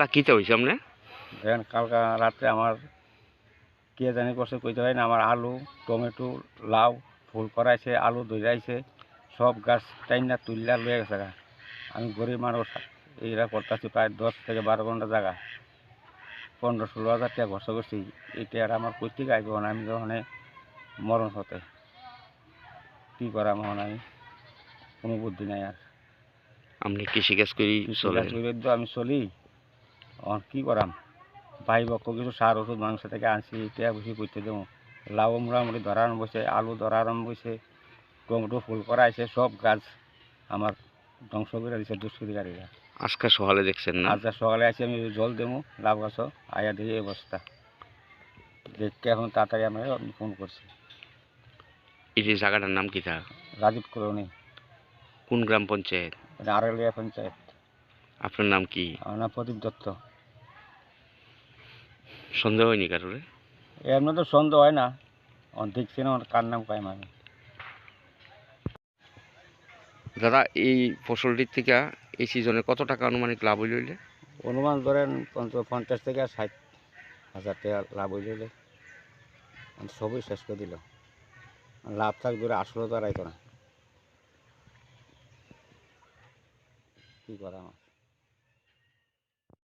দাদা কীতে হয়েছে আপনার? দেখেন কালকা রাত্রে আমার কে জানি করছে কইতে হয় না, আমার আলু টমেটো লাউ ফুল করাইছে, আলু ধরাইছে, সব গাছ টাইনা তুললা লয়ে গেছে। আমি গরিব মানুষ, এইরা করতেছি প্রায় 10 থেকে 12 ঘন্টা জায়গা, 15-16 হাজার টাকা খরচ করছি। এইটা আর আমার কই থেকে আইব না, আমি যখন মরণ হতে কী করাম এখন, আমি কোনো বুদ্ধি নাই আর। আপনি কৃষিকাজ করি কৃষিকাজ করে তো আমি চলি, এখন কী করাম? ভাই বক্ষ কিছু সার ওষুধ মাংস থেকে আনছি, এটা বেশি করতে দেবো। লাউ মোটামুটি ধরা আরম্ভ হয়েছে, আলু ধরা আরম্ভ হয়েছে, টমেটো ফুল করা আছে, সব গাছ আমার ধ্বংস করে দিচ্ছে দুষ্কৃতিকারীরা। আজকে সকালে দেখছেন না? আজকে সকালে আসি আমি জল দেবো লাউ গাছ, আয়া দিয়ে এই অবস্থা দেখতে এখন তাড়াতাড়ি আমরা ফোন করছি। এই যে জায়গাটার নাম কি তা? রাজীব কলোনি, কোন গ্রাম পঞ্চায়েত? এটা আড়ালিয়া পঞ্চায়েত। আপনার নাম কি? আমার নাম প্রদীপ দত্ত। সন্দেহ হয়নি কারোর? এমনি তো সন্দেহ হয় না, দেখছি না কার নাম পাইম আমি। দাদা এই ফসলটির থেকে এই সিজনে কত টাকা আনুমানিক লাভ হইলে? অনুমান ধরেন 50 থেকে 60 হাজার টাকা লাভ হইলে, সবই শেষ করে দিল। লাভ থাক ধরে আসলে তো আর আইতো না, কী করা আমার।